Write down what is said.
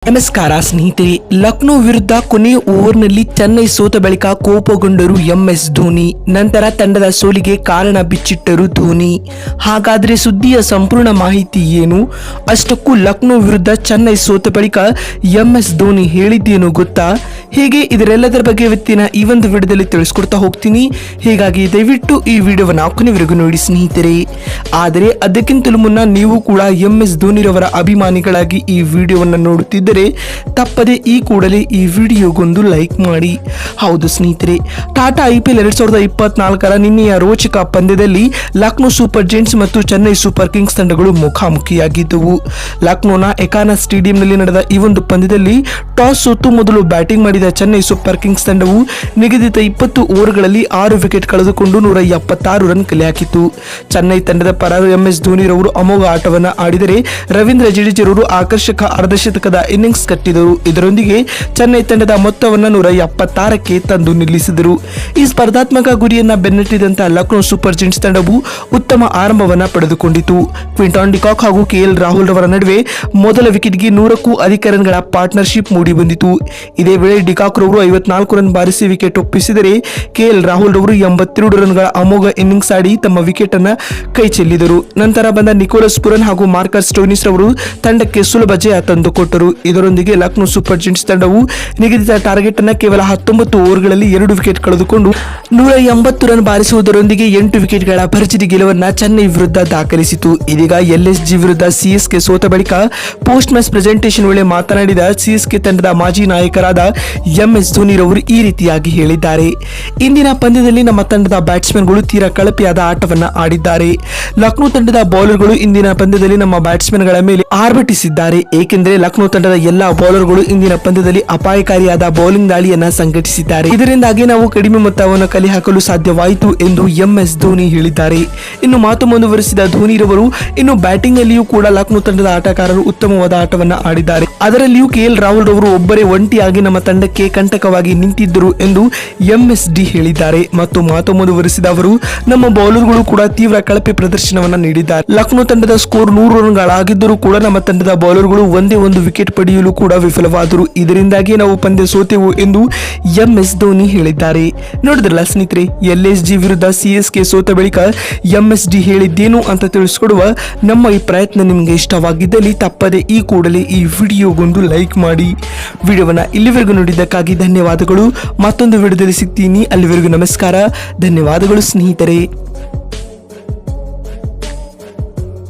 ನಮಸ್ಕಾರ ಸ್ನೇಹಿತರೆ, ಲಕ್ನೋ ವಿರುದ್ಧ ಕೊನೆಯ ಓವರ್ನಲ್ಲಿ ಚೆನ್ನೈ ಸೋತ ಬಳಿಕ ಕೋಪಗೊಂಡರು ಎಂಎಸ್ ಧೋನಿ. ನಂತರ ತಂಡದ ಸೋಲಿಗೆ ಕಾರಣ ಬಿಚ್ಚಿಟ್ಟರು ಧೋನಿ. ಹಾಗಾದ್ರೆ ಸುದ್ದಿಯ ಸಂಪೂರ್ಣ ಮಾಹಿತಿ ಏನು? ಅಷ್ಟಕ್ಕೂ ಲಕ್ನೋ ವಿರುದ್ಧ ಚೆನ್ನೈ ಸೋತ ಬಳಿಕ ಎಂಎಸ್ ಧೋನಿ ಹೇಳಿದ್ದೇನು ಗೊತ್ತಾ? ಹೀಗೆ ಇದರೆಲ್ಲದರ ಬಗ್ಗೆ ಇವತ್ತಿನ ಈ ಒಂದು ವಿಡಿಯೋದಲ್ಲಿ ತಿಳಿಸ್ಕೊಡ್ತಾ ಹೋಗ್ತೀನಿ. ಹೀಗಾಗಿ ದಯವಿಟ್ಟು ಈ ವಿಡಿಯೋವನ್ನು ಕೊನೆವರೆಗೂ ನೋಡಿ ಸ್ನೇಹಿತರೆ. ಆದರೆ ಅದಕ್ಕಿಂತಲೂ ಮುನ್ನ ನೀವು ಕೂಡ ಎಂಎಸ್ ಧೋನಿರವರ ಅಭಿಮಾನಿಗಳಾಗಿ ಈ ವಿಡಿಯೋವನ್ನು ನೋಡುತ್ತಿದ್ದರೆ ತಪ್ಪದೆ ಈ ಕೂಡಲೇ ಈ ವಿಡಿಯೋಗೊಂದು ಲೈಕ್ ಮಾಡಿ. ಹೌದು ಸ್ನೇಹಿತರೆ, ಟಾಟಾ IPL 2024ರ ನಿನ್ನೆಯ ರೋಚಕ ಪಂದ್ಯದಲ್ಲಿ ಲಕ್ನೋ ಸೂಪರ್ ಜೈಂಟ್ಸ್ ಮತ್ತು ಚೆನ್ನೈ ಸೂಪರ್ ಕಿಂಗ್ಸ್ ತಂಡಗಳು ಮುಖಾಮುಖಿಯಾಗಿದ್ದವು. ಲಕ್ನೋನ ಎಕಾನಾ ಸ್ಟೇಡಿಯಂನಲ್ಲಿ ನಡೆದ ಈ ಒಂದು ಪಂದ್ಯದಲ್ಲಿ ಟಾಸ್ ಸೋತು ಮೊದಲು ಬ್ಯಾಟಿಂಗ್ ಮಾಡಿದ ಚೆನ್ನೈ ಸೂಪರ್ ಕಿಂಗ್ಸ್ ತಂಡವು ನಿಗದಿತ 20 ಓವರ್ಗಳಲ್ಲಿ 6 ವಿಕೆಟ್ ಕಳೆದುಕೊಂಡು 176 ರನ್ ಕಲೆ ಹಾಕಿತು. ಚೆನ್ನೈ ತಂಡದ ಪರ ಎಂಎಸ್ ಧೋನಿರವರು ಅಮೋಘ ಆಟವನ್ನು ಆಡಿದರೆ ರವೀಂದ್ರ ಜಡೇಜರವರು ಆಕರ್ಷಕ ಅರ್ಧಶತಕದ ಇನ್ನಿಂಗ್ಸ್ ಕಟ್ಟಿದರು. ಇದರೊಂದಿಗೆ ಚೆನ್ನೈ ತಂಡದ ಮೊತ್ತವನ್ನು 176ಕ್ಕೆ ತಂದು ನಿಲ್ಲಿಸಿದರು. ಈ ಸ್ಪರ್ಧಾತ್ಮಕ ಗುರಿಯನ್ನ ಬೆನ್ನಟ್ಟಿದಂತಹ ಲಕ್ನೋ ಸೂಪರ್ ಜೈಂಟ್ಸ್ ತಂಡವು ಉತ್ತಮ ಆರಂಭವನ್ನ ಪಡೆದುಕೊಂಡಿತು. ಕ್ವಿಂಟಾನ್ ಡಿಕಾಕ್ ಹಾಗೂ KL ರಾಹುಲ್ ರವರ ನಡುವೆ ಮೊದಲ ವಿಕೆಟ್ಗೆ 100ಕ್ಕೂ ಅಧಿಕ ರನ್ಗಳ ಪಾರ್ಟ್ನರ್ಶಿಪ್ ಮೂಡಿ ಬಂದಿತು. ಇದೇ ವೇಳೆ ಡಿಕಾಕ್ ರವರು 54 ರನ್ ಬಾರಿಸಿ ವಿಕೆಟ್ ಒಪ್ಪಿಸಿದರೆ KL ರಾಹುಲ್ ರವರು 82 ರನ್ಗಳ ಅಮೋಘ ಇನ್ನಿಂಗ್ಸ್ ಆಡಿ ತಮ್ಮ ವಿಕೆಟ್ ಅನ್ನ ಕೈ ಚೆಲ್ಲಿದರು. ನಂತರ ಬಂದ ನಿಕೋಲಸ್ ಪುರನ್ ಹಾಗೂ ಮಾರ್ಕಸ್ ಸ್ಟೋಯ್ನಿಸ್ ರವರು ತಂಡಕ್ಕೆ ಸುಲಭ ಜಯ ತಂದುಕೊಟ್ಟರು. ಇದರೊಂದಿಗೆ ಲಕ್ನೋ ಸೂಪರ್ ಜೈಂಟ್ಸ್ ತಂಡವು ನಿಗದಿತ ಟಾರ್ಗೆಟ್ ಅನ್ನ ಕೇವಲ 19 ಓವರ್ಗಳಲ್ಲಿ 2 ವಿಕೆಟ್ ಕಳೆದುಕೊಂಡು 180 ರನ್ ಬಾರಿಸುವುದರೊಂದಿಗೆ 8 ವಿಕೆಟ್ಗಳ ಭರ್ಜರಿ ಗೆಲುವನ್ನ ಚೆನ್ನೈ ವಿರುದ್ಧ ದಾಖಲಿಸಿತು. ಇದೀಗ LSG ವಿರುದ್ಧ CSK ಸೋತ ಬಳಿಕ ಪೋಸ್ಟ್ ಮ್ಯಾಚ್ ಪ್ರೆಸೆಂಟೇಷನ್ ವೇಳೆ ಮಾತನಾಡಿದ CSK ತಂಡದ ಮಾಜಿ ನಾಯಕರಾದ ಎಂಎಸ್ ಧೋನಿರವರು ಈ ರೀತಿಯಾಗಿ ಹೇಳಿದ್ದಾರೆ. ಇಂದಿನ ಪಂದ್ಯದಲ್ಲಿ ನಮ್ಮ ತಂಡದ ಬ್ಯಾಟ್ಸ್ಮನ್ಗಳು ತೀರಾ ಕಳಪೆಯಾದ ಆಟವನ್ನ ಆಡಿದ್ದಾರೆ. ಲಕ್ನೋ ತಂಡದ ಬೌಲರ್ಗಳು ಇಂದಿನ ಪಂದ್ಯದಲ್ಲಿ ನಮ್ಮ ಬ್ಯಾಟ್ಸ್ಮನ್ಗಳ ಮೇಲೆ ಆರ್ಭಟಿಸಿದ್ದಾರೆ. ಏಕೆಂದರೆ ಲಕ್ನೋ ತಂಡದ ಎಲ್ಲಾ ಬೌಲರ್ಗಳು ಇಂದಿನ ಪಂದ್ಯದಲ್ಲಿ ಅಪಾಯಕಾರಿಯಾದ ಬೌಲಿಂಗ್ ದಾಳಿಯನ್ನ ಸಂಘಟಿಸಿದ್ದಾರೆ. ಇದರಿಂದಾಗಿ ನಾವು ಕಡಿಮೆ ಮೊತ್ತವನ್ನು ಕಲೆ ಹಾಕಲು ಸಾಧ್ಯವಾಯಿತು ಎಂದು ಎಂಎಸ್ ಧೋನಿ ಹೇಳಿದ್ದಾರೆ. ಇನ್ನು ಮಾತು ಮುಂದುವರಿಸಿದ ಧೋನಿರವರು ಇನ್ನು ಬ್ಯಾಟಿಂಗ್ ನಲ್ಲಿಯೂ ಕೂಡ ಲಕ್ನೋ ತಂಡದ ಆಟಗಾರರು ಉತ್ತಮವಾದ ಆಟವನ್ನ ಆಡಿದ್ದಾರೆ. ಅದರಲ್ಲಿಯೂ KL ರಾಹುಲ್ ರವರು ಒಬ್ಬರೇ ಒಂಟಿಯಾಗಿ ನಮ್ಮ ತಂಡಕ್ಕೆ ಕಂಟಕವಾಗಿ ನಿಂತಿದ್ದರು ಎಂದು MSD ಹೇಳಿದ್ದಾರೆ. ಮತ್ತು ಮಾತು ಮುಂದುವರಿಸಿದ ಅವರು, ನಮ್ಮ ಬೌಲರ್ಗಳು ಕೂಡ ತೀವ್ರ ಕಳಪೆ ಪ್ರದರ್ಶನವನ್ನ ನೀಡಿದ್ದಾರೆ. ಲಕ್ನೋ ತಂಡದ ಸ್ಕೋರ್ 100 ರನ್ಗಳಾಗಿದ್ದರೂ ಕೂಡ ನಮ್ಮ ತಂಡದ ಬೌಲರ್ಗಳು ಒಂದೇ ಒಂದು ವಿಕೆಟ್ ಪಡೆಯಲು ಕೂಡ ವಿಫಲವಾದರು. ಇದರಿಂದಾಗಿ ನಾವು ಪಂದ್ಯ ಸೋತೆವು ಎಂದು ಎಂಎಸ್ ಧೋನಿ ಹೇಳಿದ್ದಾರೆ. ನೋಡಿದ್ರಲ್ಲ ಸ್ನೇಹಿತರೆ, LSG ವಿರುದ್ಧ CSK ಸೋತ ಬಳಿಕ MSD ಹೇಳಿದ್ದೇನು ಅಂತ ತಿಳಿಸ್ಕೊಡುವ ನಮ್ಮ ಈ ಪ್ರಯತ್ನ ನಿಮಗೆ ಇಷ್ಟವಾಗಿದ್ದಲ್ಲಿ ತಪ್ಪದೆ ಈ ಕೂಡಲೇ ಈ ವಿಡಿಯೋಗೊಂದು ಲೈಕ್ ಮಾಡಿ. ವಿಡಿಯೋವನ್ನ ಇಲ್ಲಿವರೆಗೂ ನೋಡಿದ್ದಕ್ಕಾಗಿ ಧನ್ಯವಾದಗಳು. ಮತ್ತೊಂದು ವಿಡಿಯೋದಲ್ಲಿ ಸಿಗ್ತೀನಿ. ಅಲ್ಲಿವರೆಗೂ ನಮಸ್ಕಾರ, ಧನ್ಯವಾದಗಳು ಸ್ನೇಹಿತರೆ.